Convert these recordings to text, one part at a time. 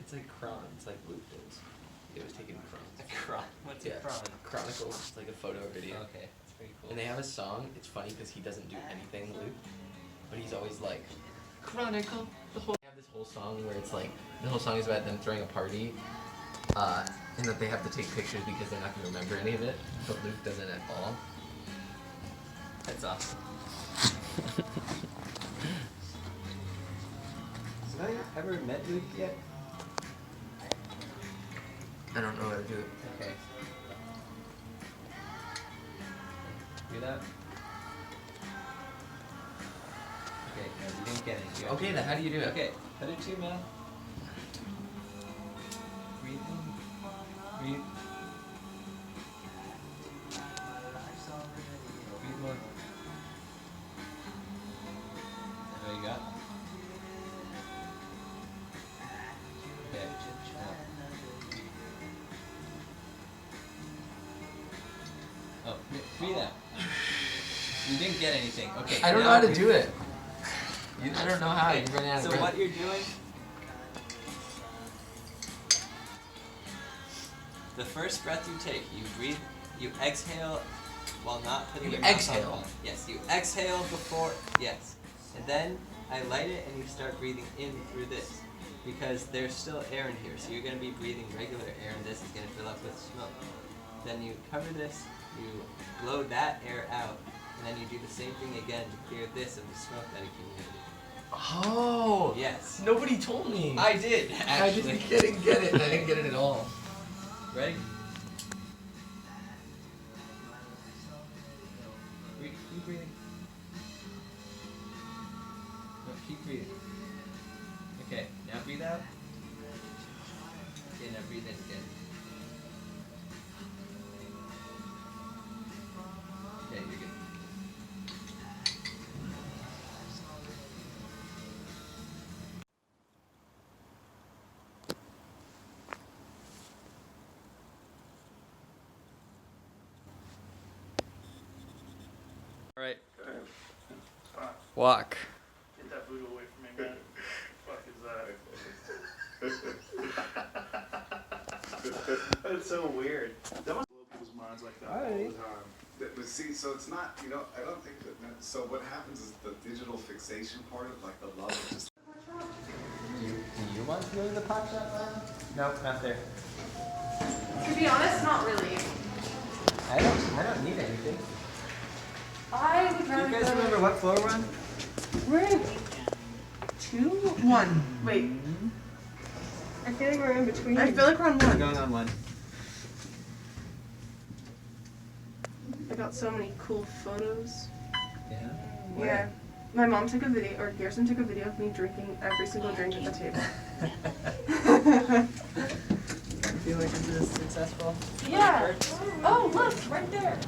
It's like Kron. It's like Luke is. It was taken Kron. Kron? What's a Kron? Chronicles. It's like a photo or video. Okay, that's pretty cool. And they have a song. It's funny because he doesn't do anything, Luke. But he's always like, Chronicle. They have this whole song where it's like, the whole song is about them throwing a party. And that they have to take pictures because they're not going to remember any of it. But Luke doesn't at all. That's awesome. So have you ever met Luke yet? I don't know how to do it. Okay. Do that? Okay, no, you didn't get it. Okay, then how do you do it? Okay, how did you, man? Breathe in. Breathe. Breathe more. What you got? Okay. Oh, breathe out. You didn't get anything. Okay. I don't know how to do it. I don't know how. Okay, You're running out of so breath. what you're doing, the first breath you take, you breathe, you exhale while not putting your mouth on the ball. Yes, you exhale before, yes. And then I light it and you start breathing in through this because there's still air in here. So you're going to be breathing regular air and this is going to fill up with smoke. Then you cover this, you blow that air out, and then you do the same thing again to clear this of the smoke that accumulated. Oh! Yes. Nobody told me. I did, actually. I didn't get it. I didn't get it at all. Ready? Keep breathing. No, keep breathing. Okay, now breathe out. Okay, now breathe in again. Okay, you're good. All right. Walk. Get that voodoo away from me, man. What the fuck is that? That's so weird. That must blow people's minds like that all the time. But see, so it's not, you know, I don't think that, so what happens is the digital fixation part of like the love of just. Do you want to go to the pot shop, man? Nope, not there. To be honest, not really. I don't need anything. I would Do rather you guys go- remember what floor we're on? We're in 2? 1. Wait. I feel like we're in between. I feel like we're on We're 1. going on one. I got so many cool photos. Yeah. Yeah. My mom took a video, or Garrison took a video of me drinking every single drink at the table. I feel like this is successful. Yeah. Oh, look, right there.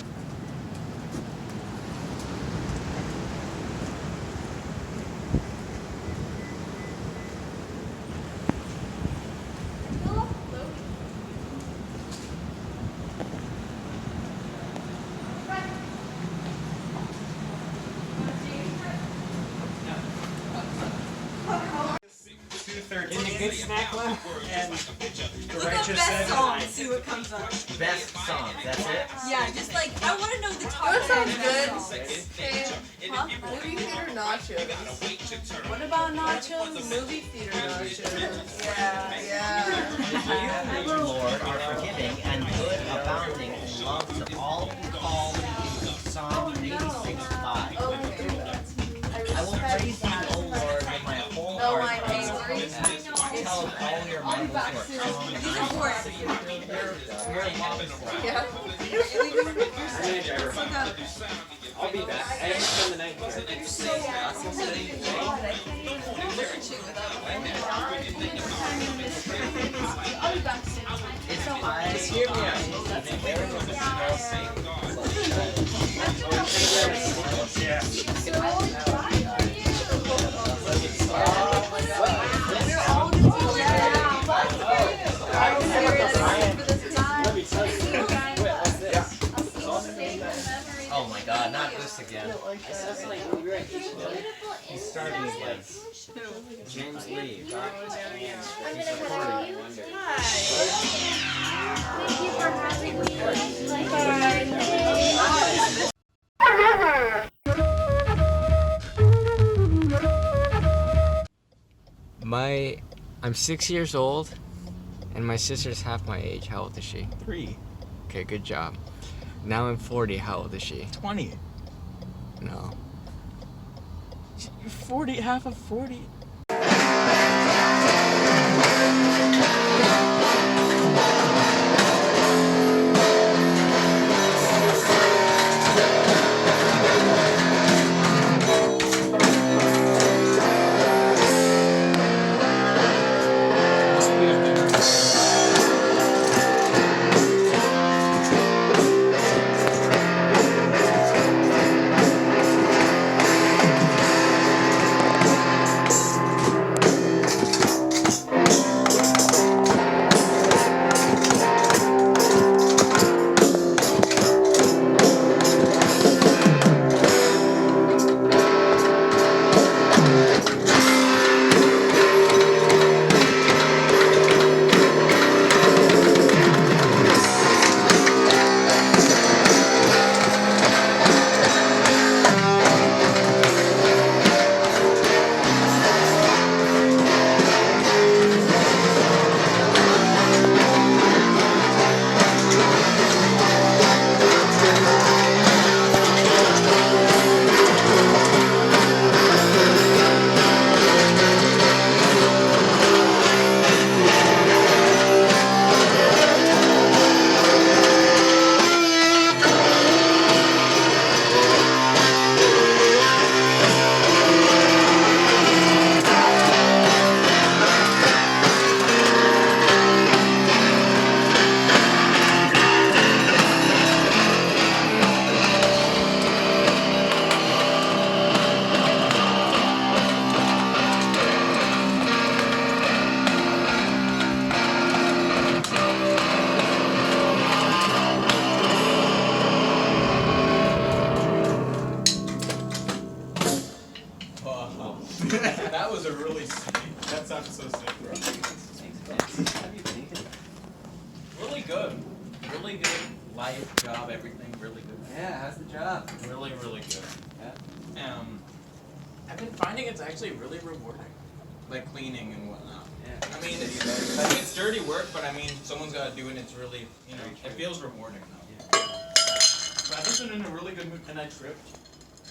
In the good snack left, and the Look up righteous best said, song, see what comes up. Best songs, that's it? Yeah, just like, I want to know the top That sounds 10 good. songs. Huh? Movie theater nachos. What about nachos? Movie theater nachos. Yeah. You, Lord, are forgiving and good, abounding in love to all who call you. Psalm 86:5. I will praise you, O Lord, with my whole No, heart. I'm angry. Tell of all your I'll be marvels back works. soon. These are for it. Your marvels. Yeah. Let's look up. I'll be back. I have to spend the night here. You're so awesome. I'll be back soon. Just hear me out. There is a small Oh my god, not this again. Yeah. didn't like I saw that. something weird. He's starting again. Who? James Lee. Oh, yeah, yeah. He's recording, I wonder. Thank you for having me. I'm 6 years old, and my sister's half my age. How old is she? 3. Okay, good job. Now I'm 40. How old is she? 20. No. You're 40, half of 40. That was a really sick. That sounded so sick, bro. Really good. Really good. Life, job, everything. Really good. Yeah, how's the job? Really, really good. Yeah. I've been finding it's actually really rewarding. Like cleaning and whatnot. Yeah. I mean, it's dirty work, but I mean, someone's got to do it. And it's really, you know, it feels rewarding though. But I've just been in a really good mood, and I tripped.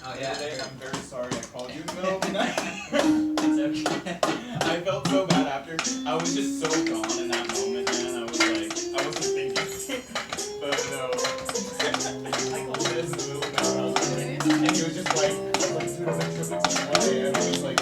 Oh The yeah. other day, and I'm very sorry I called you in the middle of the night. It's okay. I felt so bad after. I was just so gone in that moment, man. I was like, I wasn't thinking. But no. I called Des in the middle of the night, and he was just like, as soon as I tripped, it's 1 a.m. I was like,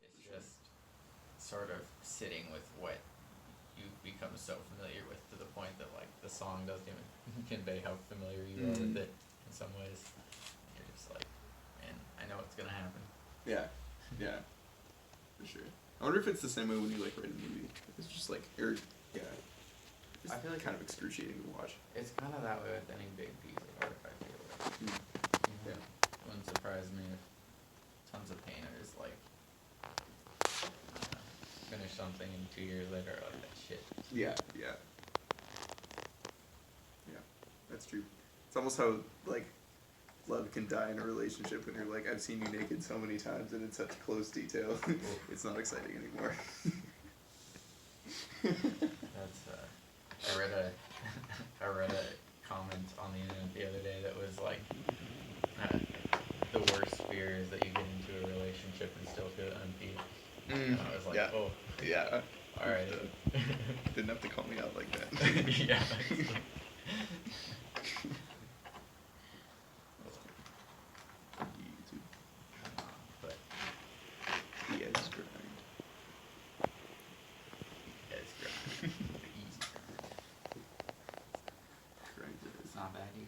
It's just sort of sitting with what you've become so familiar with to the point that like the song doesn't even convey how familiar you are with it in some ways. You're just like, man, I know what's gonna happen. Yeah, yeah, for sure. I wonder if it's the same way when you like write a movie. It's just like, yeah. It's I feel like kind of excruciating to watch. It's kind of that way with any big piece of art, I feel like. Yeah. Wouldn't surprise me if tons of painters like I don't know, finish something and 2 years later are like that shit. Yeah, yeah. that's true. It's almost how like love can die in a relationship when you're like, I've seen you naked so many times and in such close detail. It's not exciting anymore. That's I read a comment on the internet the other day that was like the worst fear is that you get into a relationship and still feel unpeaked. And I was like, yeah. oh Yeah. alright. Didn't have to call me out like that. Yeah. But The edge grind. it's grind. Easy Grind it is. It's not bad easy.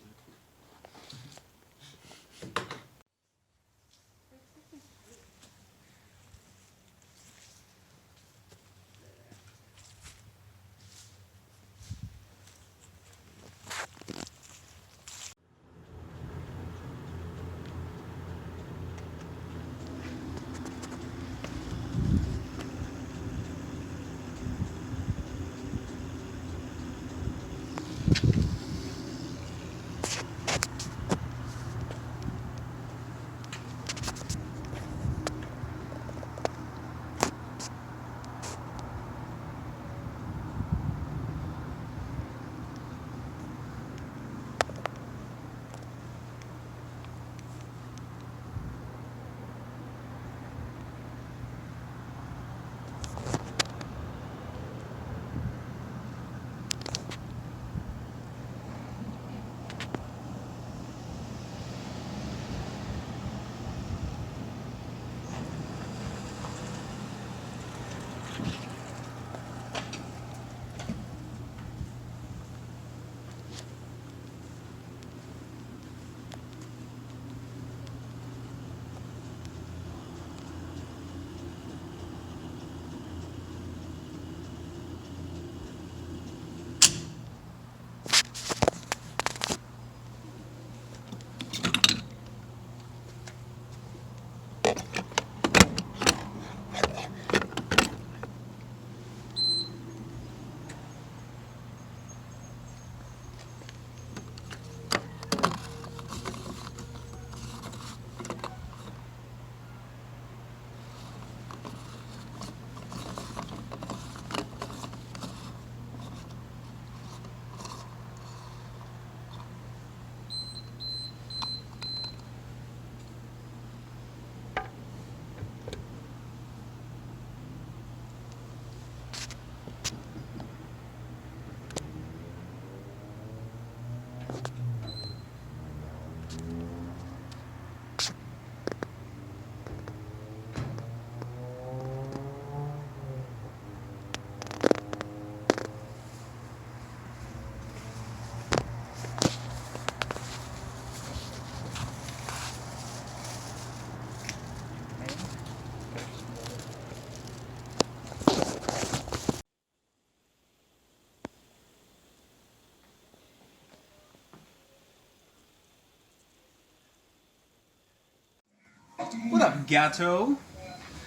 What up, Gato?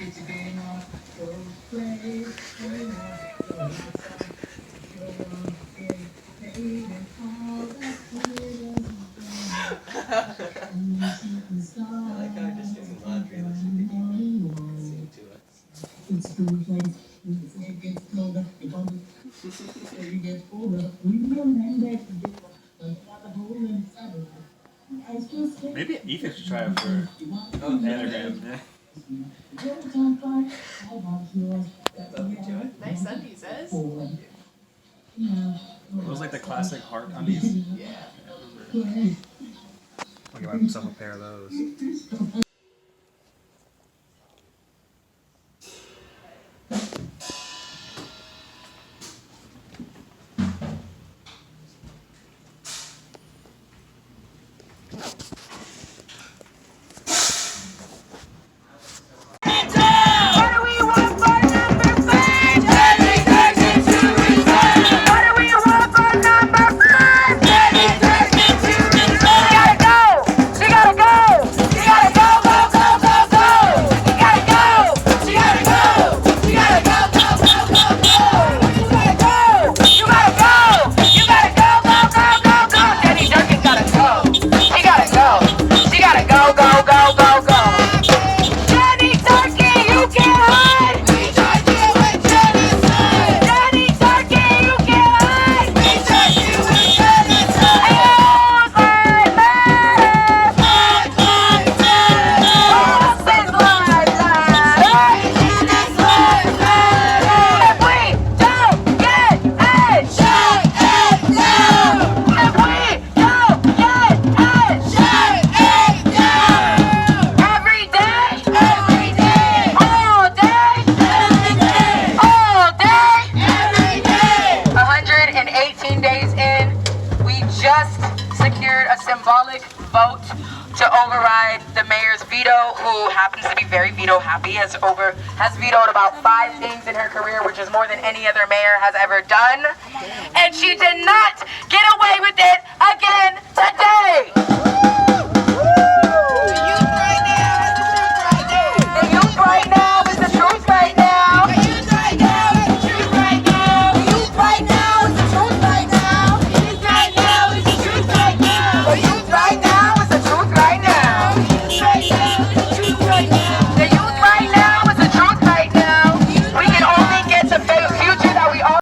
I like how I just doing laundry and listening to Maybe Ethan should try it for anagram. Yeah. Nice undies, Ez. It was like the classic heart undies. Yeah. I'll get myself a pair of those. She gotta go! rendered a symbolic vote to override the mayor's veto, who happens to be very veto happy, has vetoed about 5 things in her career, which is more than any other mayor has ever done. And she did not get away with it again today. The youth right now is the truth right now. The youth right now is the truth right now. The youth right now is the truth right now. The youth right now is the truth right now. The youth right now is the truth right now. The youth right now is the truth right now. The youth right now is the truth right now. The youth right now is the truth right now. We can only get the future that we all.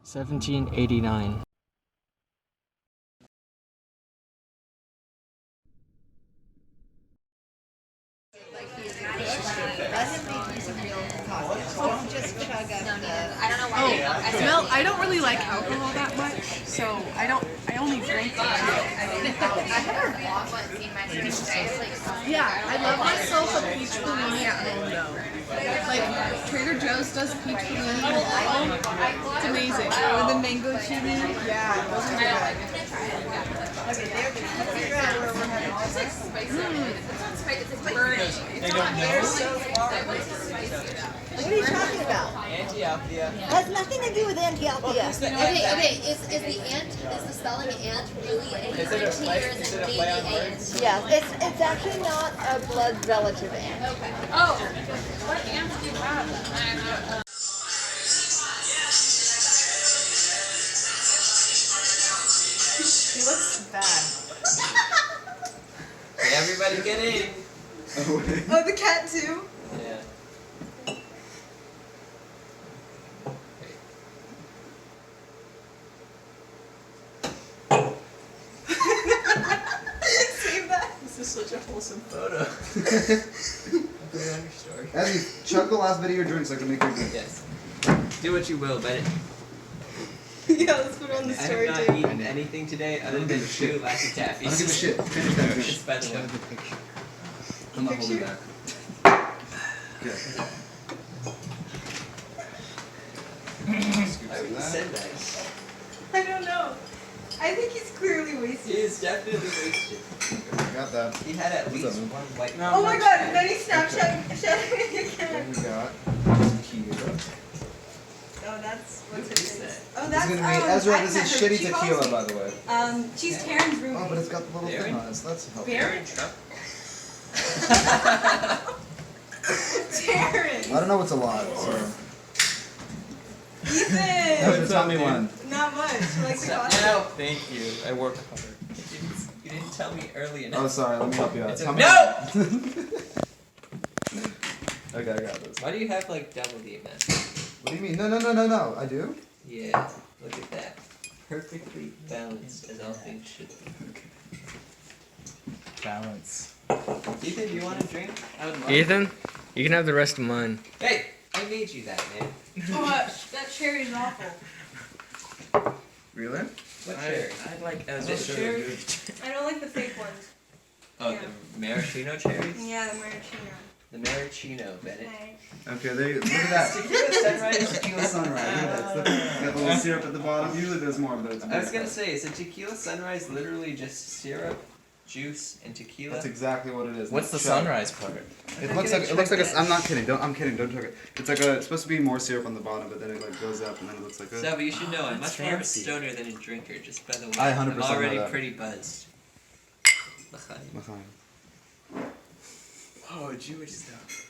$17.89. Don't just chug up the. I don't know why. Well, I don't really like alcohol that much, so I only drink it. Yeah, I love myself a peach Bellini at home though. Like Trader Joe's does peach Bellini with apple. It's amazing. Or the mango chili. Yeah, those are good. Okay, they're trying to figure out where we're headed. It's like spicy. It's not spicy. It's like burning. It's not they're so far away from spicy. What are you talking about? Antioquia. Has nothing to do with Antioquia. Okay. Is the spelling ant really a Is it a play? Is it a play on words? Yeah, it's actually not a blood relative ant. Okay. Oh, what ants do you have? He looks bad. Hey, everybody get in. Oh, the cat too? Yeah. Save that. This is such a wholesome photo. Put it on your story. Ezzy, chug the last bit of your drink so I can make your drink. Yes. Do what you will, Bennett. Yeah, let's put it on the I story have not too. eaten anything today other than 2 Laffy Taffies. I don't give a shit. Finish that drink. Just by the way. I'm not holding back. Good. I would said that. I don't know. I think he's clearly He wasted. is definitely wasted. Got that. He had at least What's up, one white. Oh my god, and then he Snapchat me again. Then we got tequila. Oh, that's what's her Who is face? that? Oh, This that's is gonna be Ezra. I This met is her. shitty She calls tequila, me- by the way. She's Taryn's roommate. Oh, but it's got the little thing Baron? on it, so that's helpful. Baron? Trump? Taryn! I don't know what's a lot, so. Ethan! Tell me one. Not much. Like the coffee. No! Thank you. I work hard. You didn't tell me early enough. Oh, sorry. Let me help you out. It's Tell a- me No! Okay, I got this. Why do you have like double the amount? What do you mean? No. I do? Yeah, look at that. Perfectly balanced as all things should be. Balance. Ethan, do you want a drink? I would love Ethan, you can have the rest of mine. Hey! I made you that, man. Oh, that cherry's awful. Really? What cherry? I like Is this cherry? I don't like the fake ones. Oh, Yeah. the maraschino cherries? Yeah, the maraschino. The maraschino, Bennett. Okay, look at that. Tequila sunrise. Tequila sunrise. Look at that. Got the little syrup at the bottom. Usually there's more, but it's I was gonna say, is a tequila sunrise literally just syrup, juice, and tequila? That's exactly what it is. What's the Check. sunrise part? It looks like I'm not kidding. I'm kidding. Don't check it. It's like it's supposed to be more syrup on the bottom, but then it like goes up and then it looks like a. So, but you should know, I'm That's much more of a fancy. stoner than a drinker, just by the way. I 100% I'm know already that. pretty buzzed. L'chaim. L'chaim. Oh, Jewish stuff.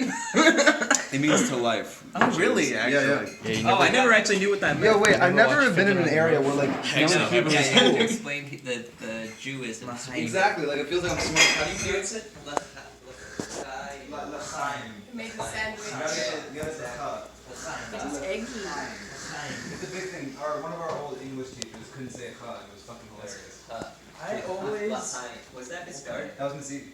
It means to life. Oh, really? Actually? Yeah. I never actually knew what that meant. Yo, wait. I've never watched been in an Fiddler on area the where like Road. young Yeah, people Yeah, is you have to cool. explain the Jewism. Exactly. Like it feels like I'm smoking. How do you pronounce it? Make a sandwich. It's It's eggy. a big thing. One of our old English teachers couldn't say a cut. It was fucking hilarious. I always. Was that Miss Gard? That was Miss Evie.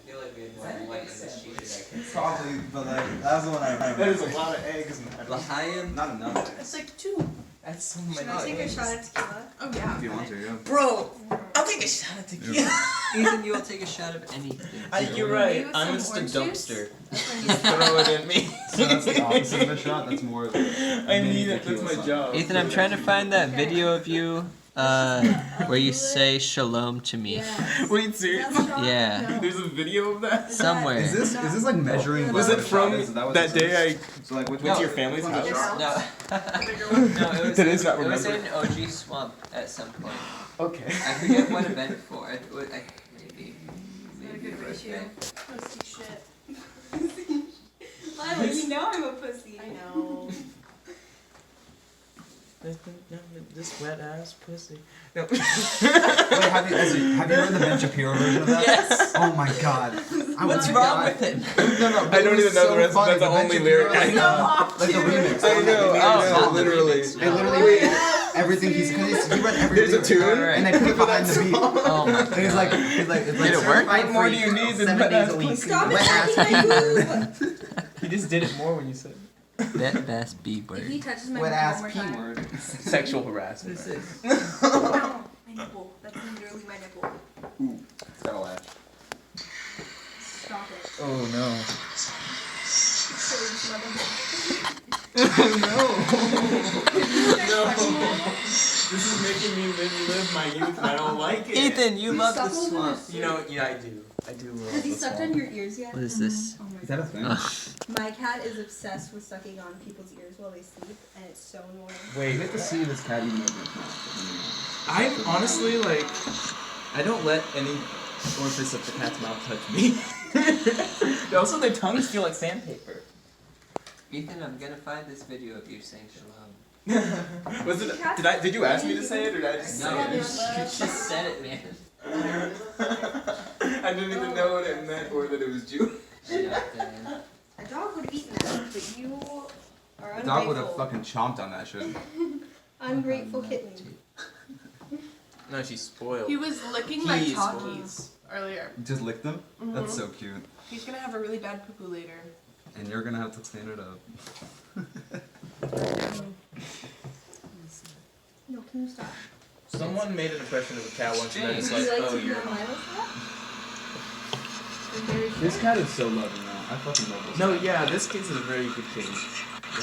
I feel like we had more white English teachers that could say Probably, but like that was the one I remember. That is a lot of eggs in that. L'chaim. Not enough. It's like 2. That's so many Should I take a eggs. shot of tequila? Oh yeah. If you want to, yeah. Bro, I'll take a shot of tequila. Ethan, you will take a shot of anything. You're right. Maybe with I'm some just a orange juice? dumpster. Throw it in me. So that's the opposite of a shot. That's more. I need it. That's my job. Ethan, I'm trying to find that video of you where you say shalom to me. Wait, seriously? Yeah. There's a video of that? Somewhere. Is this like measuring? Was what it a from shot is? Is that what that this day is? I So like which went to one? your family's Which one is house? yours? No. No, it was, That is not it was in remembered. OG Swamp at some point. Okay. I forget what event for. Maybe Not a good ratio. birthday. Pussy shit. Lila, you know I'm a pussy. I know. This wet ass pussy. No. Wait, have you heard the Ben Shapiro version of that? Yes. Oh my god. What's wrong with it? No, I don't even know the rest. That's the Ben only Shapiro lyric I is, know. Like the remix. I know. Oh, I know. not the Literally. remix, It literally everything he read every There's a lyric, tune? and they put it behind the beat. Oh my And he's like, it's like Did it work? certified What more do free, you need than 7 wet days ass a week. pussy? Stop Wet ass attacking my P word. He just did it more when you said That best B If he word. touches my Wet nipple ass one P more time. word. sexual harassment. What is this? No, my nipple. That's literally my nipple. It's got a laugh. Stop it. Oh no. So just let him- No. This is making me live my youth and I don't like it. Ethan, you love the suckle swamp. You know, yeah, I do. I do love Has he the sucked swamp. on your ears yet? What is this? Oh my Is that a god. thing? My cat is obsessed with sucking on people's ears while they sleep, and it's so annoying. Wait, You get to see this cat even open its mouth. I honestly like. I don't let any orifice of the cat's mouth touch me. Also, their tongues feel like sandpaper. Ethan, I'm gonna find this video of you saying shalom. Was it? Did you ask me to say it or did I just No, say you it? just said it, man. I didn't even know what it meant or that it was Jewish. A dog would have eaten that, but you are ungrateful. Dog would have fucking chomped on that shit. Ungrateful kitten. No, she's spoiled. He was licking my He's Takis. earlier. Just lick them? That's so cute. He's gonna have a really bad poo-poo later. And you're gonna have to clean it up. No, can you stop? Someone made an impression of a cat once, and then it's like, oh, you're. This cat is so loving now. I fucking love this. No, yeah, this kid's a very good kid.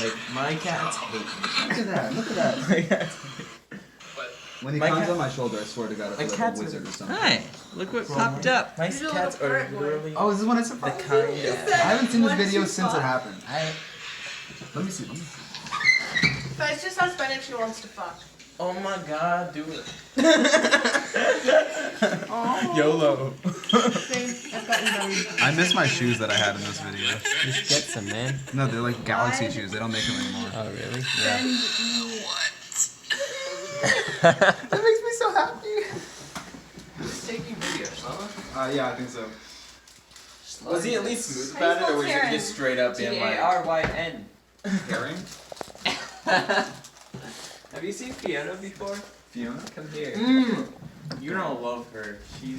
Like, my cats hate me. Look at that, look at that. My cats When he My climbs cat- on my shoulder, I swear to God, I feel like a cats are- wizard or something. Hi, look what popped up. My cats are literally Oh, this is when I the surprised kind of. I haven't seen this video since it happened. Let me see. But it's just how Spanish she wants to fuck. Oh my God, do it. Oh. YOLO. I've gotten very. I miss my shoes that I had in this video. Just get some, man. No, they're like Galaxy shoes. They don't make them anymore. Oh, really? Yeah. That makes me so happy. Who's taking videos, huh? Yeah, I think so. Was he at least smooth about it, or was it just straight up being like. T-A-R-Y-N. Herring? Have you seen Fiona before? Fiona? Come here. You don't love her. She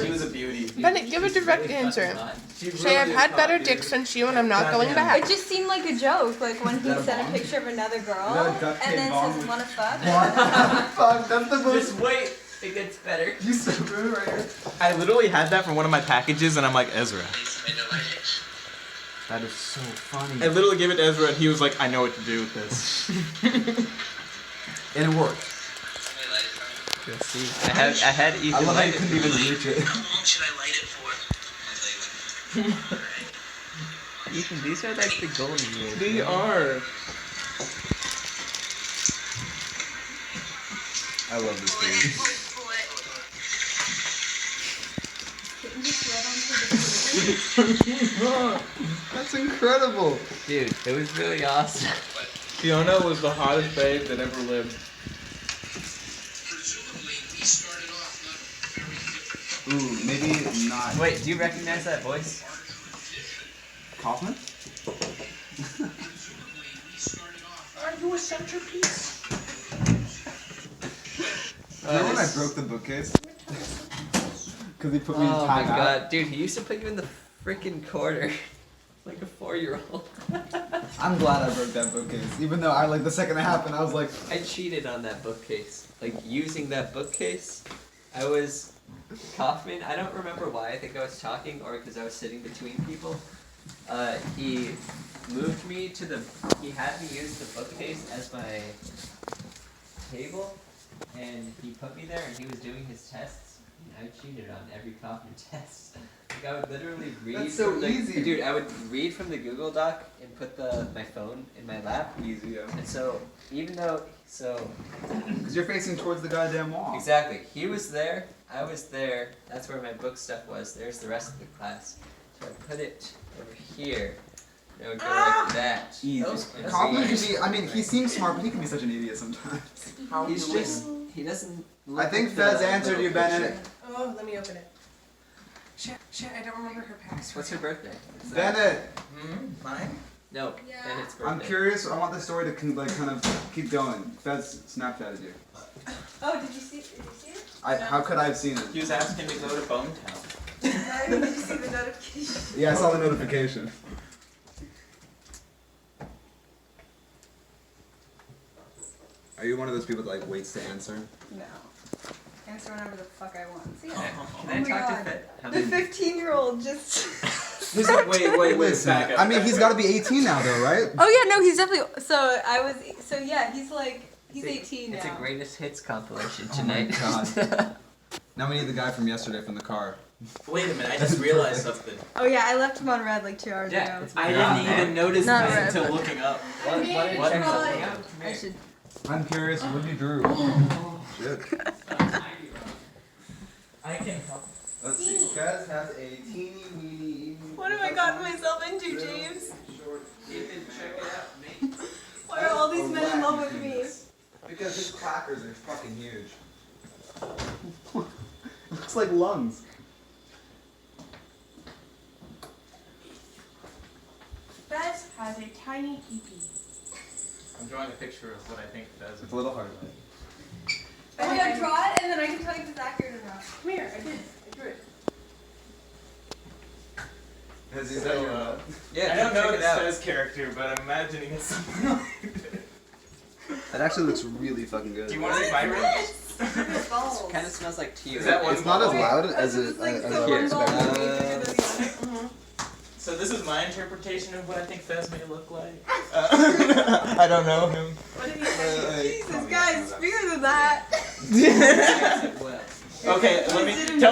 was a beauty. Bennett, give a direct answer. Say, I've had better dick since you and I'm not going back. It just seemed like a joke, like when he sent a picture of another girl that a duct and tape then bomb says, with- wanna fuck? Fuck, that's the most. Just wait, it gets better. You so good right here. I literally had that from one of my packages, and I'm like, Ezra. That is so funny. I literally gave it to Ezra, and he was like, I know what to do with this. And it worked. Let's see. I had Ethan I love how you light couldn't even reach it. How long should I light it for? Ethan, these are like the golden rules. They man. are. I love this game. That's incredible. Dude, it was really awesome. Fiona was the hottest babe that ever lived. Ooh, maybe not. Wait, do you recognize that voice? Kaufman? Are you a centerpiece? Remember when I broke the bookcase? Because he put me in Oh my timeout. god, dude, he used to put you in the freaking corner. Like a 4-year-old. I'm glad I broke that bookcase. Even though I like the second it happened, I was like, I cheated on that bookcase. Like using that bookcase, I was Kaufman. I don't remember why. I think I was talking or because I was sitting between people. He moved me to the. He had me use the bookcase as my table, and he put me there, and he was doing his tests. And I cheated on every Kaufman test. Like I would literally read. That's so from the, easy. dude. I would read from the Google Doc and put my phone in my lap. easy, yeah. And so even though Because you're facing towards the goddamn wall. exactly, he was there, I was there. That's where my book stuff was. There's the rest of the class. So I put it over here. And I would go like that. Easy. That's Kaufman can easy. be, I mean, he seems smart, but he can be such an idiot sometimes. He's just he doesn't. I think Fez answered you, Bennett. Oh, let me open it. Shit, I don't remember her password. What's her birthday? Bennett! Mine? No, Bennett's birthday. I'm curious, I want the story to kind of keep going. Fez Snapchatted you. Oh, did you see it? How could I have seen it? He was asking to go to Bone Town. Did you see the notification? Yeah, I saw the notification. Are you one of those people that like waits to answer? No. Answer whenever the fuck I want. See ya. Can Oh I my talk God. to Fed? How The many? 15-year-old just. Wait, Listen, back up. I mean, he's got to be 18 now, though, right? Oh yeah, no, he's definitely. So yeah, he's like he's 18 now. It's a greatest hits compilation Oh my tonight. God. Now we need the guy from yesterday from the car. Wait a minute, I just realized something. Oh yeah, I left him on red like 2 hours Yeah, ago. it's I didn't even notice Not that red, until but- looking up. What check something out? I should. I'm curious, what you drew? Shit. I can help. Let's see. Fez has a teeny weeny. What have I gotten myself into, James? Ethan, check it out, mate. Why are all these men in love with me? Because his clackers are fucking huge. Looks like lungs. Fez has a tiny pee-pee. I'm drawing a picture of what I think Fez It's a little hard. Oh my god, draw it and then I can tell you if it's accurate or not. Come here, I did. I drew it. Has he So, done your Yeah, I don't know check it this out. Fez character, but I'm imagining it's something like That actually looks really fucking good. Do you want to see my room? It kind of smells like tea. Is that one It's not as ball? loud as it as I expected. So this is my interpretation of what I think Fez may look like. I don't know him. Jesus, guys, bigger than that. Okay, tell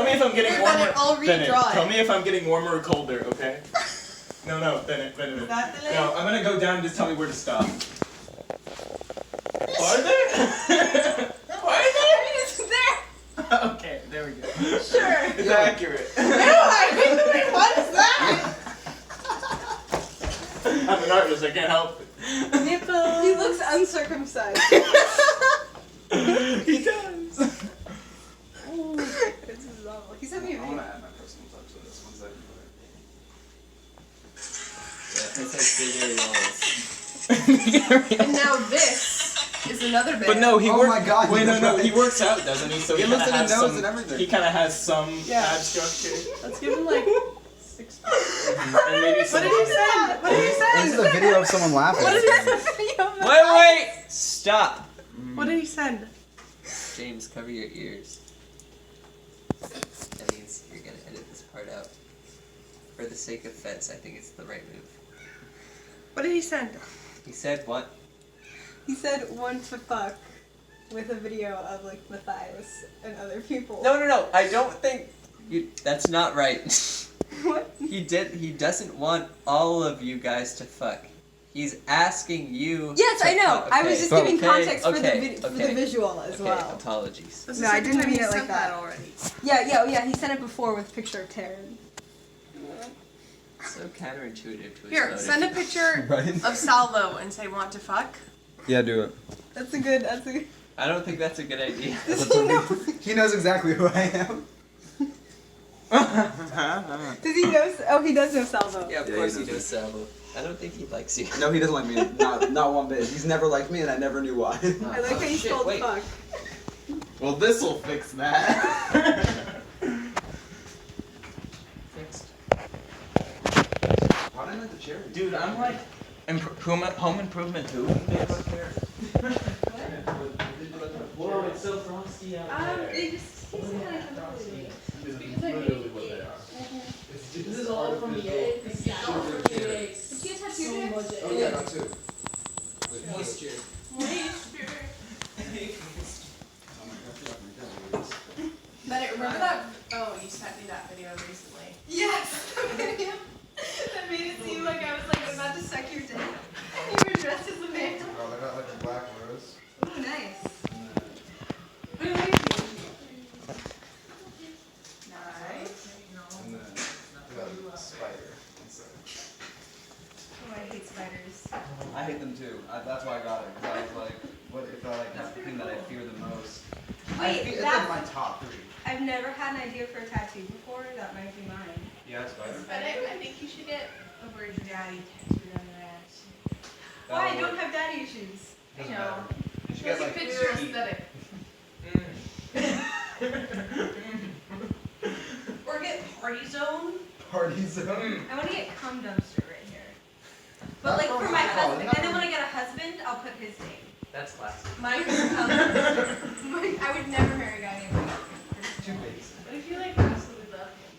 me if I'm getting Then warmer. I'll Bennett, redraw it. tell me if I'm getting warmer or colder, okay? No, Bennett. That delay? No, I'm gonna go down and just tell me where to stop. Farther? It's there. Okay, there we go. Sure. It's accurate. What is that? I'm an artist, I can't help it. Nipple. He looks uncircumcised. He does. This is awful. He's having a I want to add my personal touch to this. 1 second. Yeah, it's like bigger walls. And now this is another bit. But no, he Oh works. my God, Wait, you're no, right. he works out, doesn't he? So He he looks kind of at the has nose some. and everything. He kind of has some Yeah. ab structure, Let's give him like 6. and maybe some. What did he send? What did he This send? is a video of someone laughing. What did he send? Wait! Stop! What did he send? James, cover your ears. That means you're gonna edit this part out. For the sake of Fez, I think it's the right move. What did he send? He said what? He said one to fuck with a video of like Matthias and other people. No, I don't think that's not right. What? He doesn't want all of you guys to fuck. He's asking you. Yes, I know. I was just giving context for okay, the visual as well. Apologies. No, I didn't mean it like that already. Yeah. He sent it before with a picture of Taryn. So counterintuitive to his Here, motive. send a picture Right. of Salvo and say want to fuck. Yeah, do it. That's a good. I don't think that's a good idea. He knows exactly who I am. Does he know? Oh, he does know Salvo. Yeah, of Yeah, course he he knows knows Salvo. I don't think he likes you. No, he doesn't like me. Not one bit. He's never liked me, and I never knew why. I like how you shit, spelled wait. fuck. Well, this'll fix that. Fixed. Why didn't I like the cherry? Dude, I'm like home improvement who? Whoa, it's so frosty out there. They just taste kind of completely. It's literally what they are. This is all from the egg. This is all from the eggs. Did you have so much Oh yeah, not too. Moisture. But remember that? Oh, you sent me that video recently. Yes, the video that made it seem like I was like about to suck your dick. You were dressed as a man. Oh, they got like a black rose. Oh, nice. Nice. And then they got a spider inside. Oh, I hate spiders. I hate them too. That's why I got it. Because I was like, what if I like that's the thing that I fear the most? Wait, It's like my top 3. I've never had an idea for a tattoo before. That might be mine. Yeah, spider. But I think you should get a Virgin Daddy tattooed on your ass. Why? I don't have daddy issues. I know. You should Because get it like fits your aesthetic. Or get party zone. party zone. I want to get cum dumpster right here. But like for my husband, and then when I get a husband, I'll put his name. That's classic. Mine is cum dumpster. I would never marry a guy named Mike. Too basic. What if you like absolutely love him?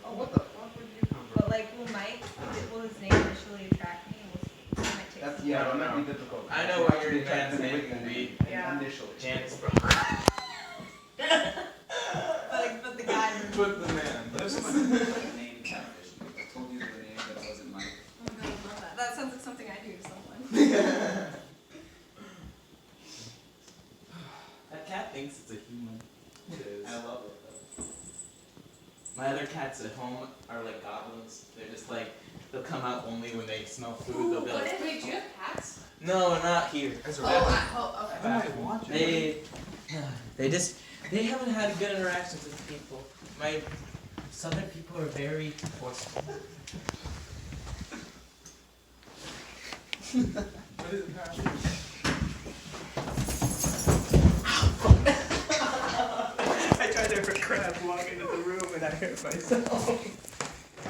Oh, what the fuck would you come from? But like, will his name initially attract me? And will he might take That's some- yeah, that might be difficult. I know what your man's name can be. Yeah. Initially. Janice bro. But the guy. Put the man. There's some like name catfish. I told you the name, but it wasn't Mike. Oh my god, I love that. That sounds like something I do to someone. That cat thinks it's a human. It is. I love it though. My other cats at home are like goblins. They're just like, they'll come out only when they smell food. They'll be like, Wait, do you have cats? no, not here. Okay. They haven't had good interactions with people. My southern people are very forceful. What is it? I tried to have a crab walk into the room and I hurt myself.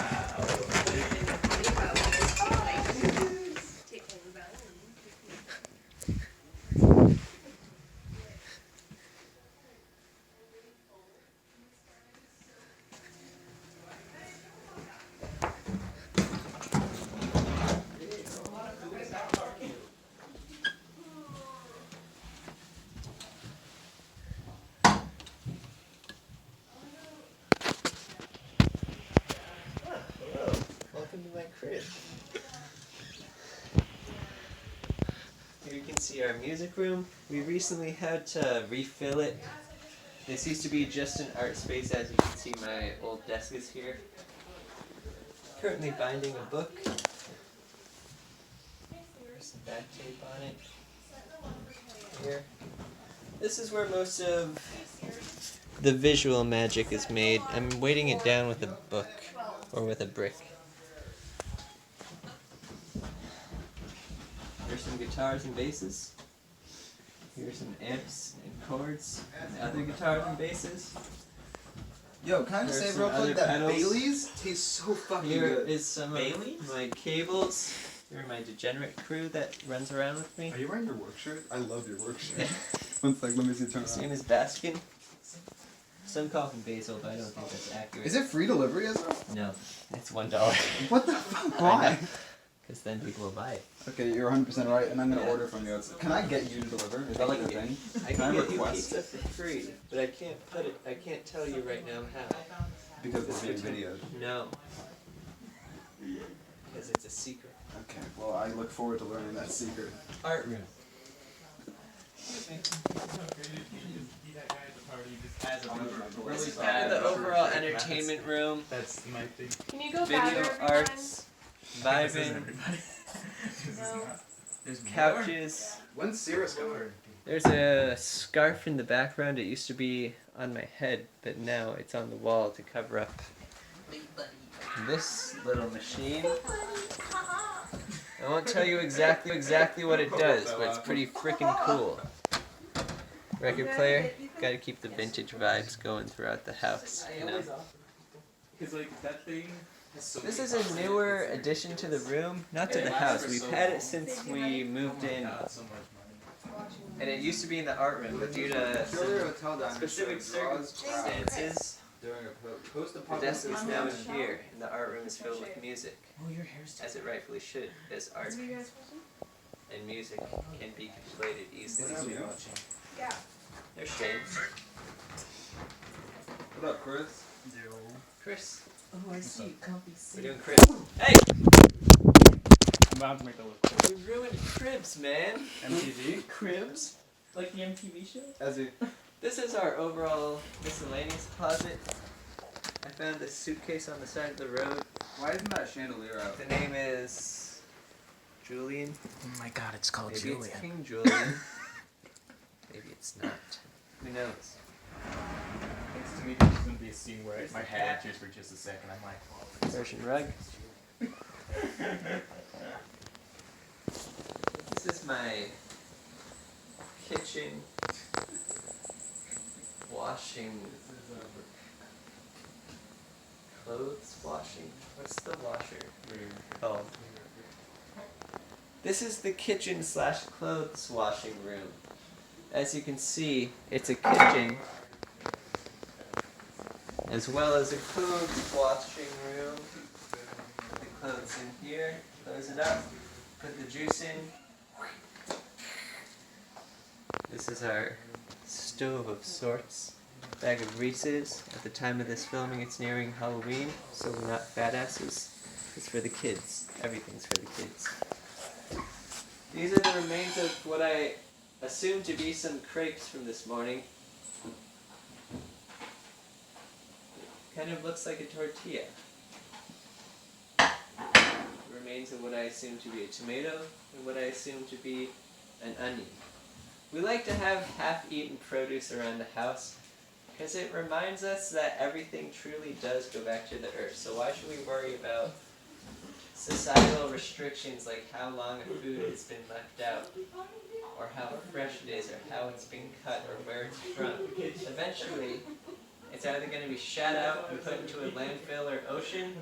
crib. Here you can see our music room. We recently had to refill it. This used to be just an art space. As you can see, my old desk is here. Currently binding a book. There's some back tape on it. Here. This is where most of the visual magic is made. I'm weighting it down with a book or with a brick. Here's some guitars and basses. Here's some amps and chords and other guitars and basses. Yo, can I just There's say real some quick other that pedals. Bailey's tastes so fucking Here good. is some of my cables. Here are my degenerate crew that runs around with me. Are you wearing your work shirt? I love your work shirt. One sec, let me see. Turn His around. name is Baskin. Some call him Basil, but I don't think that's accurate. Is it free delivery, Ezra? No, it's $1. What the fuck? Why? Because then people will buy it. Okay, you're 100% right, and I'm gonna order from you. Can I get you to deliver? Is that like a thing? I Can can I get you request? pizza for free, but I can't put it. I can't tell you right now how. Because it's being videoed. No. Because it's a secret. Okay, well, I look forward to learning that secret. Art room. This is kind of the overall entertainment room. That's my thing. Can you go Video back arts, This vibing, isn't everybody. No. couches. When's Cirrus coming? There's a scarf in the background. It used to be on my head, but now it's on the wall to cover up this little machine. I won't tell you exactly what it does, but it's pretty freaking cool. Record player, gotta keep the vintage vibes going throughout the house, you know. Because like that thing. has so This many is a parts. newer addition to the room, not to the house. We've had it since we moved in, Not so much money. and it used to be in the art room, but due to some specific circumstances, the desk is now in here, and the art room is filled with music, as it rightfully should, as art and music can be conflated easily. Yeah. There's Shane. What up, Chris? Chris. Oh, I see. Comfy seat. We're doing Chris. Hey! I'm about to make that look cool. You ruined Cribs, man. MTV? Cribs? Like the MTV show? Ezzy. This is our overall miscellaneous closet. I found this suitcase on the side of the road. Why isn't that chandelier out? The name is Julian. Oh my god, it's called Maybe Julian. it's King Julian. Maybe it's not. Who knows? Thanks to me, there's gonna be a scene where my head enters for just a second. I'm like, oh, Persian rug. This is my kitchen washing. Clothes washing? What's the washer called? This is the kitchen / clothes washing room. As you can see, it's a kitchen as well as a clothes washing room. Put the clothes in here, close it up, put the juice in. This is our stove of sorts. Bag of Reese's. At the time of this filming, it's nearing Halloween, so we're not fat asses. It's for the kids. Everything's for the kids. These are the remains of what I assume to be some crepes from this morning. Kind of looks like a tortilla. Remains of what I assume to be a tomato and what I assume to be an onion. We like to have half-eaten produce around the house because it reminds us that everything truly does go back to the earth. So why should we worry about societal restrictions like how long a food has been left out, or how fresh it is, or how it's been cut, or where it's from? Eventually, it's either going to be shat out and put into a landfill or ocean,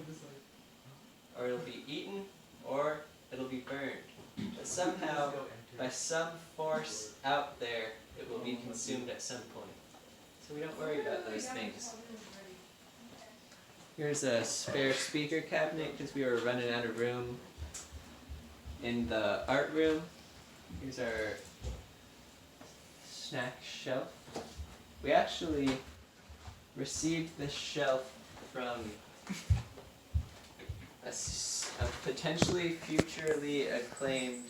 or it'll be eaten, or it'll be burned. But somehow, by some force out there, it will be consumed at some point. So we don't worry about those things. Here's a spare speaker cabinet because we were running out of room in the art room. Here's our snack shelf. We actually received this shelf from a potentially futurely acclaimed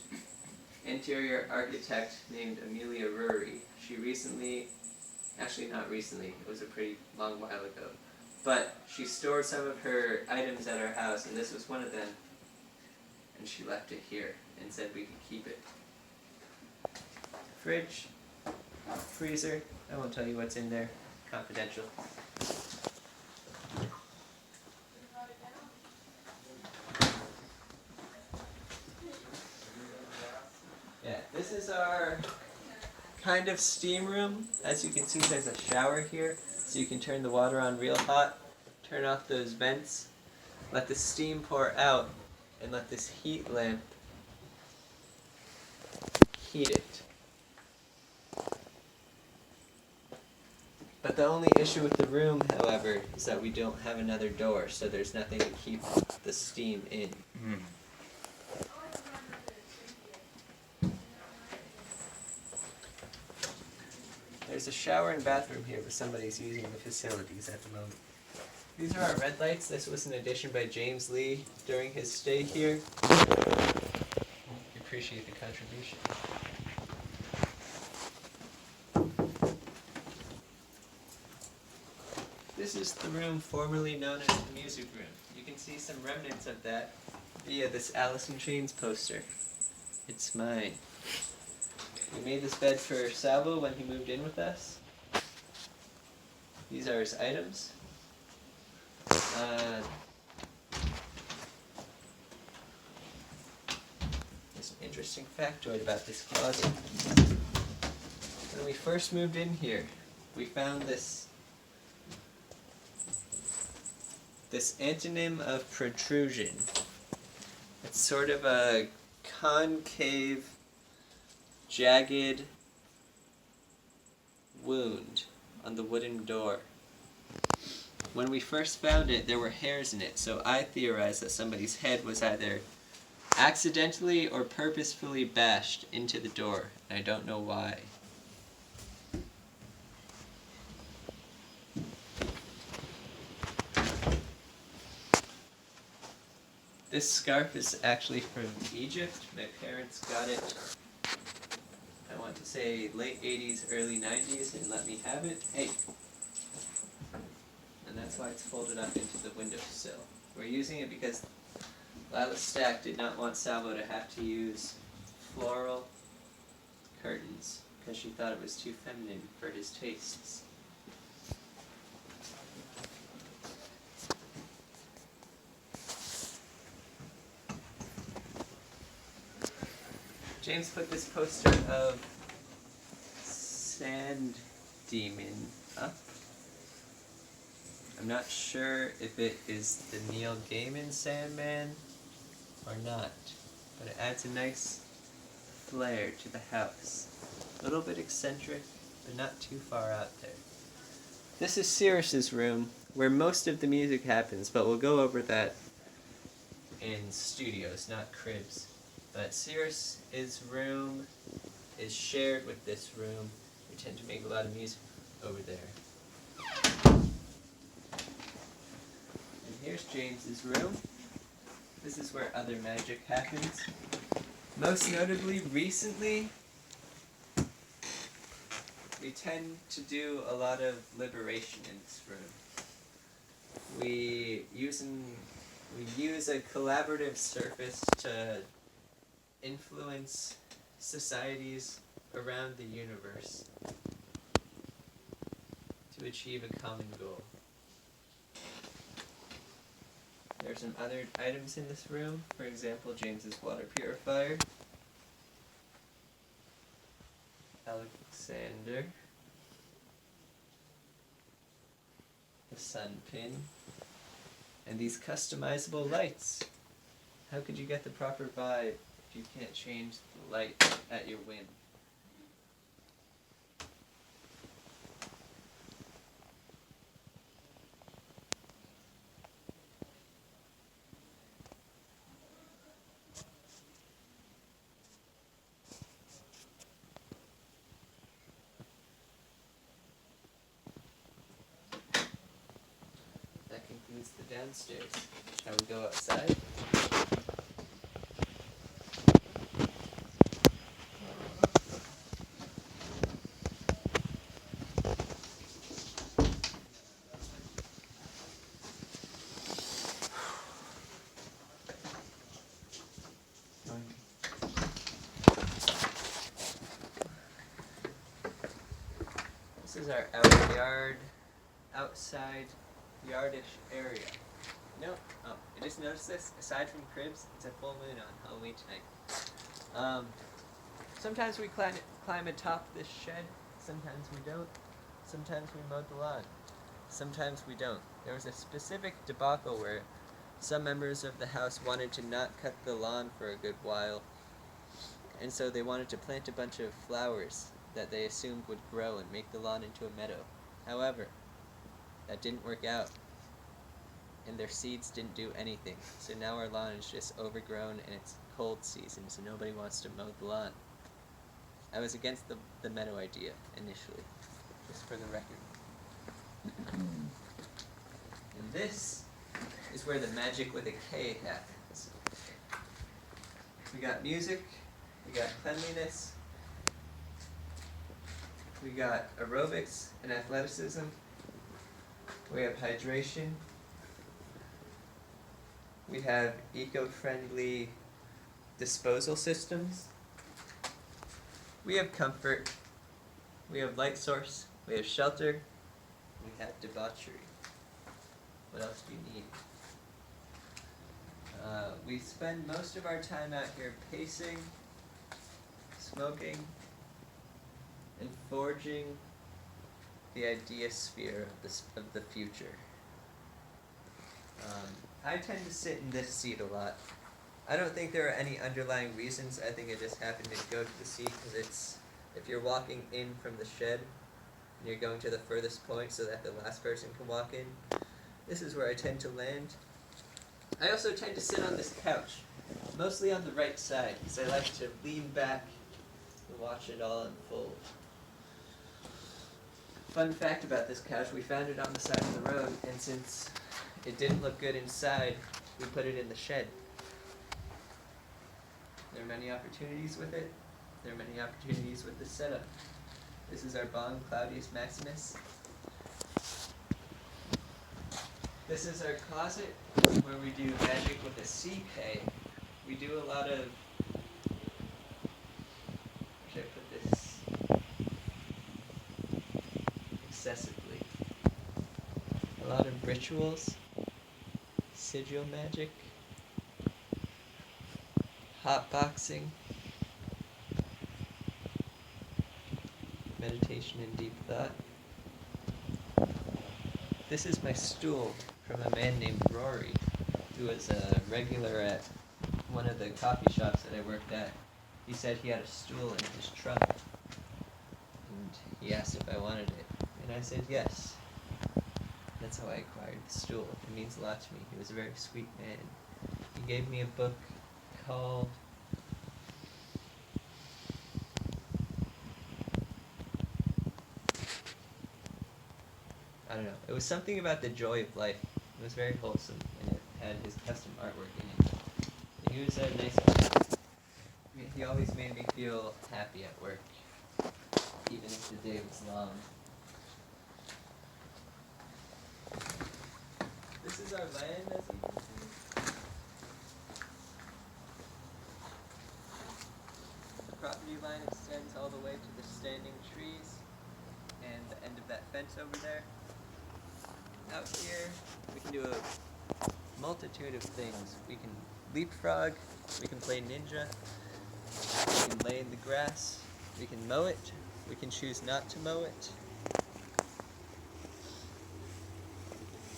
interior architect named Amelia Rurey. She recently, actually not recently, it was a pretty long while ago, but she stored some of her items at our house, and this was one of them, and she left it here and said we could keep it. Fridge, freezer, I won't tell you what's in there, confidential. Yeah, this is our kind of steam room. As you can see, there's a shower here, so you can turn the water on real hot, turn off those vents, let the steam pour out, and let this heat lamp heat it. But the only issue with the room, however, is that we don't have another door, so there's nothing to keep the steam in. There's a shower and bathroom here, but somebody's using the facilities at the moment. These are our red lights. This was an addition by James Lee during his stay here. We appreciate the contribution. This is the room formerly known as the music room. You can see some remnants of that via this Alice in Chains poster. It's mine. We made this bed for Salvo when he moved in with us. These are his items. There's an interesting factoid about this closet. When we first moved in here, we found this antonym of protrusion. It's sort of a concave, jagged wound on the wooden door. When we first found it, there were hairs in it, so I theorized that somebody's head was either accidentally or purposefully bashed into the door, and I don't know why. This scarf is actually from Egypt. My parents got it, I want to say late 80s, early 90s, and let me have it. Hey! And that's why it's folded up into the windowsill. We're using it because Lila Stack did not want Salvo to have to use floral curtains because she thought it was too feminine for his tastes. James put this poster of Sand Demon up. I'm not sure if it is the Neil Gaiman Sandman or not, but it adds a nice flair to the house. A little bit eccentric, but not too far out there. This is Cirrus's room, where most of the music happens, but we'll go over that in studios, not cribs. But Cirrus's room is shared with this room. We tend to make a lot of music over there. And here's James's room. This is where other magic happens. Most notably, recently, we tend to do a lot of liberation in this room. We use a collaborative surface to influence societies around the universe to achieve a common goal. There are some other items in this room, for example, James's water purifier, Alexander, the sun pin, and these customizable lights. How could you get the proper vibe if you can't change the light at your whim? That concludes the downstairs. Shall we go outside? our outside yardish area. No, oh, I just noticed this. Aside from cribs, it's a full moon on Halloween tonight. Sometimes we climb atop this shed. Sometimes we don't. Sometimes we mowed the lawn. Sometimes we don't. There was a specific debacle where some members of the house wanted to not cut the lawn for a good while, and so they wanted to plant a bunch of flowers that they assumed would grow and make the lawn into a meadow. However, that didn't work out, and their seeds didn't do anything. So now our lawn is just overgrown, and it's cold season, so nobody wants to mow the lawn. I was against the meadow idea initially, just for the record. And this is where the magic with a K happens. We got music, we got cleanliness, we got aerobics and athleticism, we have hydration, we have eco-friendly disposal systems, we have comfort, we have light source, we have shelter, we have debauchery. What else do you need? We spend most of our time out here pacing, smoking, and forging the idea sphere of the future. I tend to sit in this seat a lot. I don't think there are any underlying reasons. I think I just happen to go to the seat because it's, if you're walking in from the shed and you're going to the furthest point so that the last person can walk in, this is where I tend to land. I also tend to sit on this couch, mostly on the right side, because I like to lean back and watch it all unfold. Fun fact about this couch, we found it on the side of the road, and since it didn't look good inside, we put it in the shed. There are many opportunities with it. There are many opportunities with this setup. This is our Bond Claudius Maximus. This is our closet where we do magic with a CK. We do a lot of, where should I put this excessively? A lot of rituals, sigil magic, hotboxing, meditation and deep thought. This is my stool from a man named Rory, who was a regular at one of the coffee shops that I worked at. He said he had a stool in his trunk, and he asked if I wanted it, and I said yes. That's how I acquired the stool. It means a lot to me. He was a very sweet man. He gave me a book called I don't know. It was something about the joy of life. It was very wholesome, and it had his custom artwork in it. And he was a nice guy. He always made me feel happy at work, even if the day was long. This is our land, as you can see. The property line extends all the way to the standing trees and the end of that fence over there. Out here, we can do a multitude of things. We can leapfrog, we can play ninja, we can lay in the grass, we can mow it, we can choose not to mow it.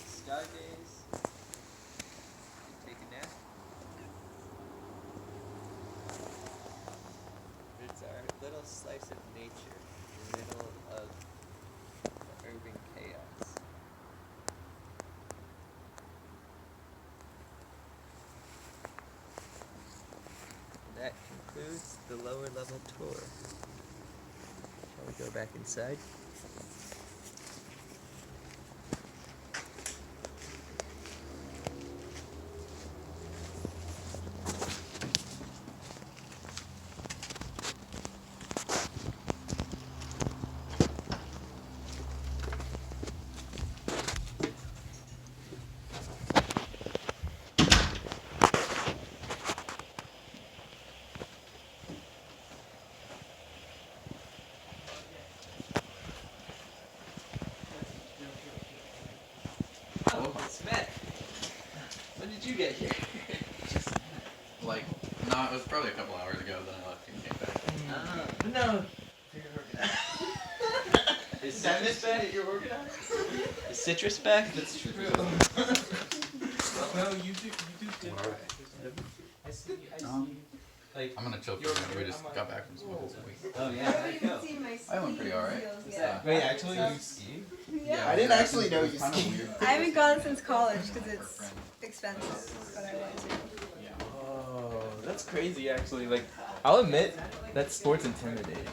Stargaze, we can take a nap. It's our little slice of nature in the middle of the urban chaos. That concludes the lower level tour. Shall we go back inside? Like, no, it was probably a couple hours ago. Then I left and came back. No. Is citrus back? You're organized. Is citrus back? That's true. No, you do good. I see. Like, I'm gonna chill for a minute. We just got back from school this week. Oh yeah, how'd it go? I went pretty alright. Wait, actually, you ski? Yeah. I didn't actually know you ski. I haven't gone since college because it's expensive, but I want to. Oh, that's crazy. Actually, like, I'll admit that sport's intimidating.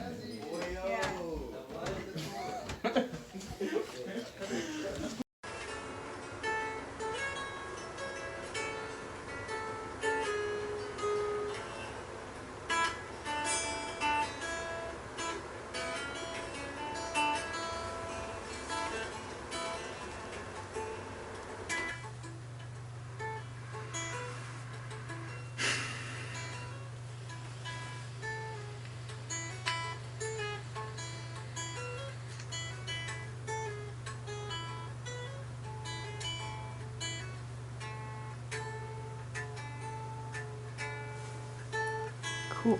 Cool.